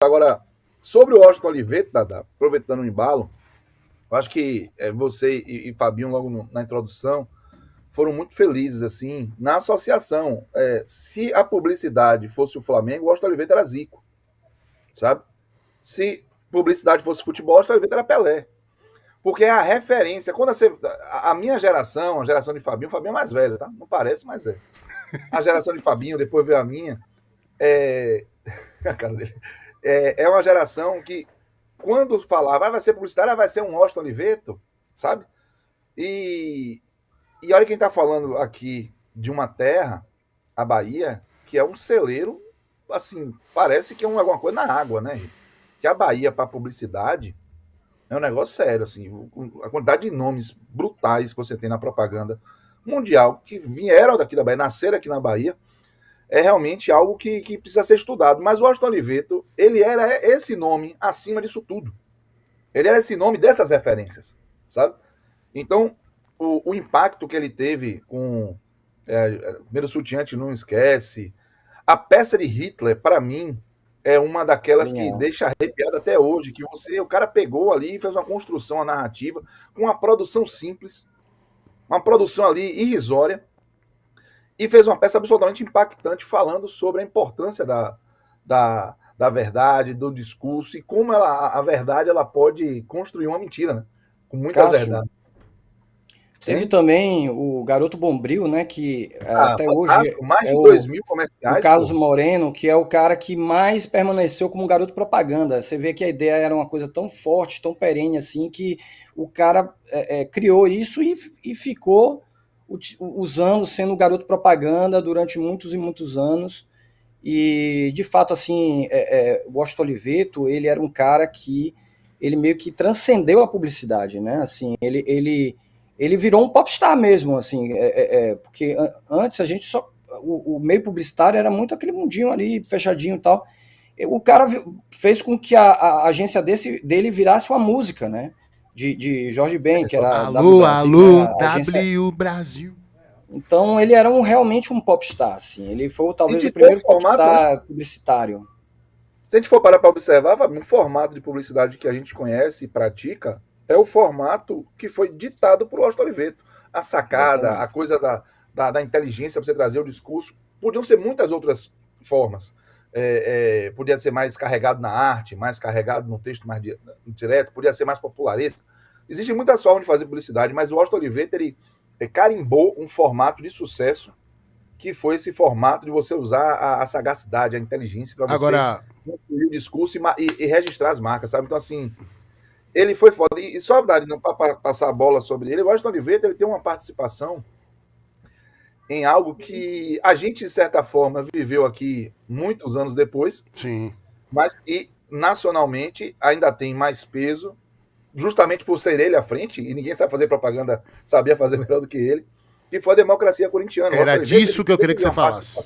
Agora, sobre o Washington Oliveto, Dada, aproveitando o embalo, eu acho que você e Fabinho, logo na introdução, foram muito felizes assim na associação. Se a publicidade fosse o Flamengo, o Washington Oliveto era Zico, sabe? Se publicidade fosse futebol, o Washington Oliveto era Pelé. Porque é a referência. Quando a minha geração, a geração de Fabinho é mais velho, tá? Não parece, mas é. A geração de Fabinho, depois veio a minha. A cara dele. É uma geração que, quando falava, vai ser publicitário, vai ser um Washington Oliveto, sabe? E olha quem está falando aqui de uma terra, a Bahia, que é um celeiro, assim, parece que é alguma coisa na água, né? Que a Bahia, para publicidade, é um negócio sério, assim. A quantidade de nomes brutais que você tem na propaganda mundial, que vieram daqui da Bahia, nasceram aqui na Bahia, é realmente algo que precisa ser estudado. Mas o Washington Oliveto, ele era esse nome acima disso tudo. Ele era esse nome dessas referências, sabe? Então, o impacto que ele teve com Primeiro Sutiante Não Esquece, a peça de Hitler, para mim, é uma daquelas que deixa arrepiado até hoje, que o cara pegou ali e fez uma construção, uma narrativa, com uma produção simples, uma produção ali irrisória, e fez uma peça absolutamente impactante falando sobre a importância da verdade, do discurso, e como a verdade ela pode construir uma mentira, né? Com muitas Cássio, verdades. teve também o Garoto Bombril, né, que até hoje mais é de o, 2.000 o comerciais, Carlos pô. Moreno, que é o cara que mais permaneceu como garoto propaganda. Você vê que a ideia era uma coisa tão forte, tão perene assim, que o cara criou isso e ficou usando, sendo garoto propaganda durante muitos e muitos anos. E, de fato, assim, o Washington Oliveto, ele era um cara que ele meio que transcendeu a publicidade, né? Assim, ele virou um popstar mesmo, assim, porque antes a gente só... O meio publicitário era muito aquele mundinho ali, fechadinho e tal. O cara fez com que a agência dele virasse uma música, né? De Jorge Ben, que era a W Alô, Brasil, né? alô, A agência. W Brasil. Então ele era realmente um popstar, assim. Ele foi talvez o Ditou primeiro formato, né? popstar publicitário. Se a gente for parar para observar, o formato de publicidade que a gente conhece e pratica é o formato que foi ditado por Washington Oliveto. A sacada, Exatamente. a coisa da inteligência para você trazer o discurso. Podiam ser muitas outras formas. Podia ser mais carregado na arte, mais carregado no texto mais direto, podia ser mais popularesco. Existem muitas formas de fazer publicidade, mas o Washington Oliveto ele carimbou um formato de sucesso que foi esse formato de você usar a sagacidade, a inteligência para você Agora, construir o discurso e registrar as marcas, sabe? Então, assim, ele foi foda. E só para passar a bola sobre ele, o Washington Oliveto ele tem uma participação em algo que a gente, de certa forma, viveu aqui muitos anos depois, sim. mas que nacionalmente ainda tem mais peso, justamente por ser ele à frente, e ninguém sabe fazer propaganda, sabia fazer melhor do que ele, que foi a democracia corintiana. Era disso que eu queria que você falasse.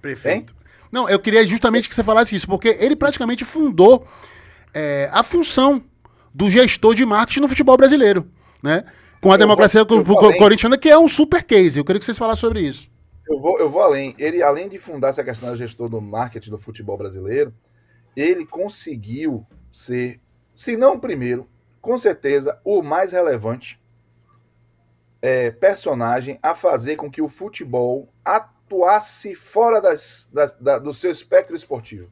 Perfeito. Não, eu queria justamente que você falasse isso, porque ele praticamente fundou a função do gestor de marketing no futebol brasileiro, né? Com a democracia corintiana, que é um super case. Eu queria que vocês falassem sobre isso. Eu vou além. Ele, além de fundar essa questão do gestor do marketing do futebol brasileiro, ele conseguiu ser, se não o primeiro, com certeza, o mais relevante personagem a fazer com que o futebol atuasse fora do seu espectro esportivo.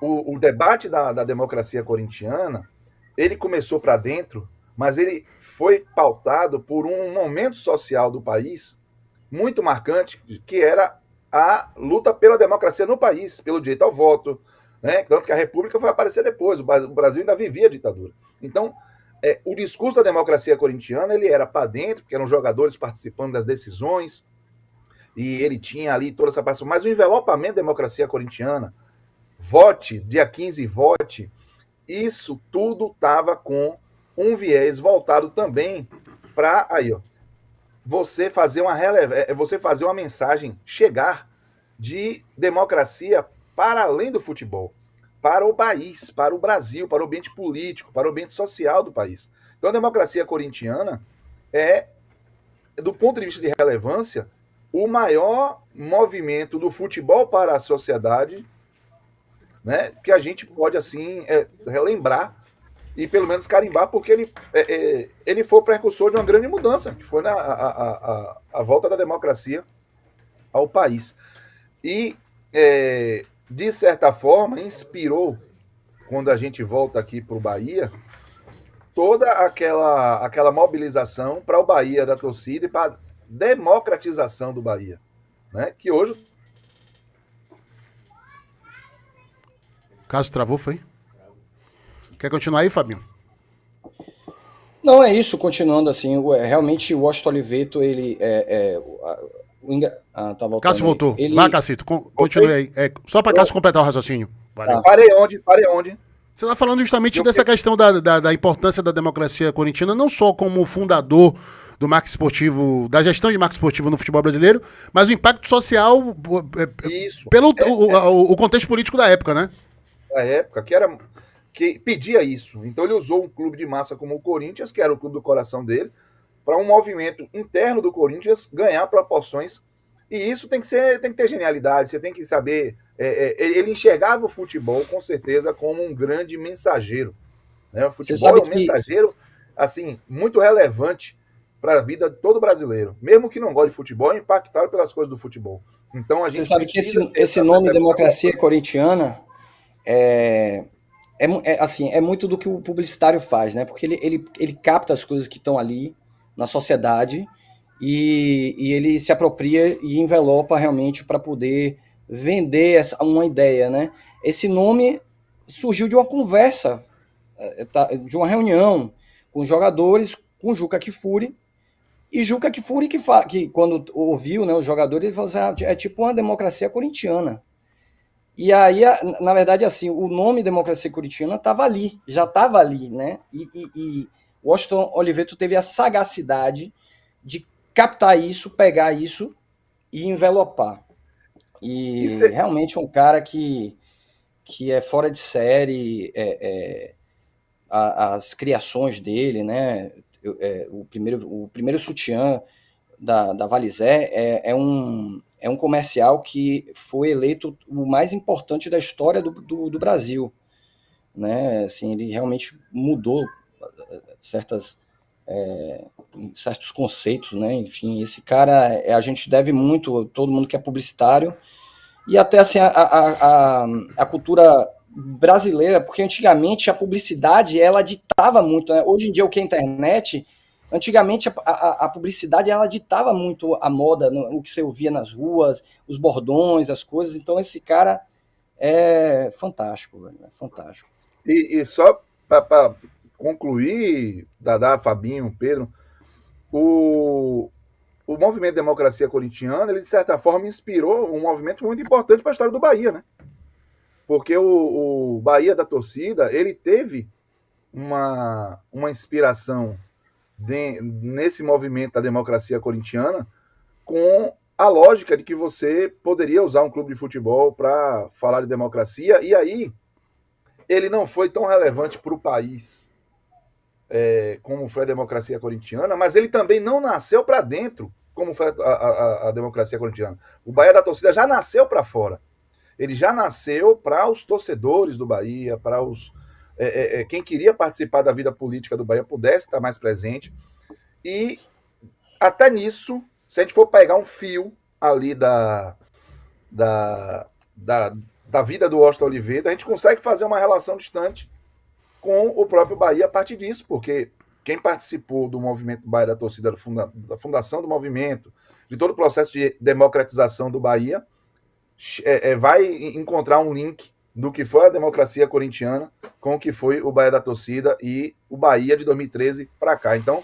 O debate da democracia corintiana, ele começou para dentro, mas ele foi pautado por um momento social do país muito marcante, que era a luta pela democracia no país, pelo direito ao voto, né? Tanto que a República foi aparecer depois, o Brasil ainda vivia a ditadura. Então, o discurso da democracia corintiana ele era para dentro, porque eram jogadores participando das decisões, e ele tinha ali toda essa participação, mas o envelopamento da democracia corintiana, vote, dia 15 vote, isso tudo estava com um viés voltado também para você fazer uma mensagem chegar de democracia para além do futebol, para o país, para o Brasil, para o ambiente político, para o ambiente social do país. Então a democracia corintiana é do ponto de vista de relevância, o maior movimento do futebol para a sociedade, né, que a gente pode, assim, relembrar e pelo menos carimbar, porque ele foi o precursor de uma grande mudança, que foi a volta da democracia ao país. E, de certa forma, inspirou, quando a gente volta aqui para o Bahia, toda aquela mobilização para o Bahia da torcida e para a democratização do Bahia, né? Que hoje... O caso travou, foi? Quer continuar aí, Fabinho? Não, é isso, continuando assim, realmente o Washington Oliveto, ele tá voltando. Cássio voltou. Ele... Vai, Cássio, continue aí. Só para Cássio completar o raciocínio. Valeu. Parei onde? Você está falando justamente dessa questão da importância da democracia corintiana, não só como fundador do marketing esportivo, da gestão de marketing esportivo no futebol brasileiro, mas o impacto social pelo o contexto político da época, né? Da época, que pedia isso. Então ele usou um clube de massa como o Corinthians, que era o clube do coração dele, para um movimento interno do Corinthians ganhar proporções. E isso tem que ter genialidade, você tem que saber... ele enxergava o futebol, com certeza, como um grande mensageiro. Né? O futebol é um mensageiro, assim, muito relevante para a vida de todo brasileiro. Mesmo que não goste de futebol, é impactado pelas coisas do futebol. Então a gente... Você sabe que esse nome democracia corintiana assim, é muito do que o publicitário faz, né? Porque ele capta as coisas que estão ali na sociedade e ele se apropria e envelopa realmente para poder vender uma ideia, né? Esse nome surgiu de uma conversa, de uma reunião com os jogadores, com Juca Kfouri, e Juca Kfouri que quando ouviu, né, os jogadores, ele falou assim, é tipo uma democracia corintiana. E aí, na verdade, assim, o nome democracia corintiana já estava ali, né? E Washington Oliveto teve a sagacidade de captar isso, pegar isso e envelopar. E realmente é um cara que é fora de série, as criações dele, né? O primeiro sutiã da Valizé é um comercial que foi eleito o mais importante da história do Brasil, né? Assim, ele realmente mudou certos conceitos, né? Enfim, esse cara, a gente deve muito, todo mundo que é publicitário, e até assim, a cultura brasileira, porque antigamente a publicidade, ela ditava muito, né? Hoje em dia, o que é internet, antigamente a publicidade, ela ditava muito a moda, o que você ouvia nas ruas, os bordões, as coisas, então esse cara é fantástico, velho, é fantástico. E só para concluir, Dadá, Fabinho, Pedro, o movimento Democracia Corintiana, ele de certa forma inspirou um movimento muito importante para a história do Bahia, né? Porque o Bahia da torcida, ele teve uma inspiração nesse movimento da democracia corintiana, com a lógica de que você poderia usar um clube de futebol para falar de democracia, e aí ele não foi tão relevante para o país como foi a democracia corintiana, mas ele também não nasceu para dentro, como foi a democracia corintiana. O Bahia da torcida já nasceu para fora. Ele já nasceu para os torcedores do Bahia, para quem queria participar da vida política do Bahia pudesse estar mais presente. E até nisso, se a gente for pegar um fio ali da vida do Washington Oliveto, a gente consegue fazer uma relação distante com o próprio Bahia a partir disso, porque quem participou do movimento Bahia da torcida, da fundação do movimento, de todo o processo de democratização do Bahia, vai encontrar um link do que foi a democracia corintiana com o que foi o Bahia da torcida e o Bahia de 2013 para cá. Então,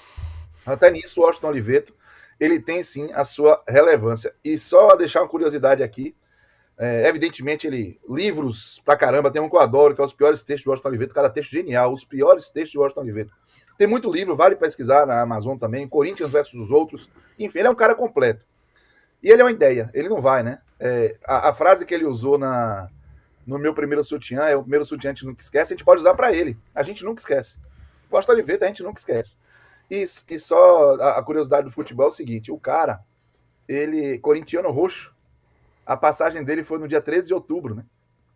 até nisso, o Washington Oliveto, ele tem sim a sua relevância. E só deixar uma curiosidade aqui, evidentemente, livros pra caramba, tem um que eu adoro, que é Os Piores Textos do Washington Oliveto, cada texto genial, Os Piores Textos do Washington Oliveto. Tem muito livro, vale pesquisar na Amazon também, Corinthians versus os Outros, enfim, ele é um cara completo. E ele é uma ideia, ele não vai, né? A frase que ele usou no meu primeiro sutiã, o primeiro sutiã a gente nunca esquece, a gente pode usar para ele, a gente nunca esquece. O Washington Oliveto a gente nunca esquece. E só a curiosidade do futebol é o seguinte, o cara, ele, corintiano roxo, a passagem dele foi no dia 13 de outubro, né?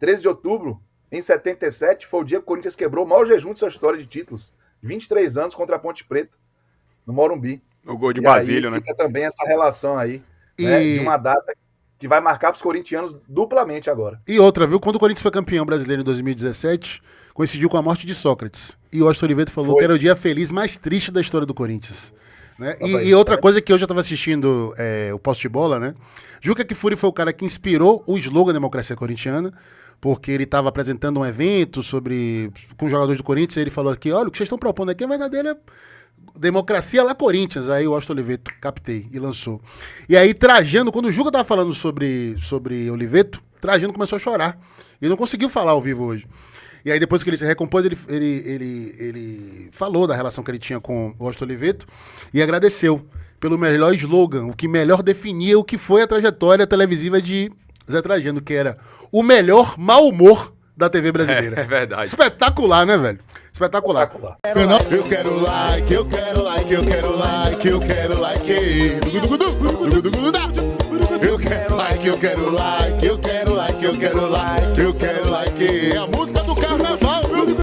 13 de outubro, em 77, foi o dia que o Corinthians quebrou o maior jejum de sua história de títulos. 23 anos contra a Ponte Preta, no Morumbi. O gol de Basílio, né? Fica também essa relação aí, né, de uma data que vai marcar para os corintianos duplamente agora. E outra, viu? Quando o Corinthians foi campeão brasileiro em 2017, coincidiu com a morte de Sócrates. E o Austin Oliveto falou que era o dia feliz mais triste da história do Corinthians. Né? E outra coisa que hoje eu estava assistindo o Posse de Bola, né? Juca Kfouri foi o cara que inspirou o slogan Democracia Corintiana, porque ele estava apresentando um evento com os jogadores do Corinthians, e ele falou aqui, olha, o que vocês estão propondo aqui é verdadeira Democracia lá Corinthians. Aí o Austin Oliveto captei e lançou. E aí Trajano, quando o Juca tava falando sobre Oliveto, Trajano começou a chorar. E não conseguiu falar ao vivo hoje. E aí depois que ele se recompôs, ele falou da relação que ele tinha com o Austin Oliveto e agradeceu pelo melhor slogan, o que melhor definia o que foi a trajetória televisiva de Zé Trajano, que era o melhor mau humor da TV brasileira. É verdade. Espetacular, né, velho? Espetacular. Eu quero like, eu quero like, eu quero like, eu quero like. Eu quero like, eu quero like, eu quero like, eu quero like, eu quero like. É a música do carnaval, viu?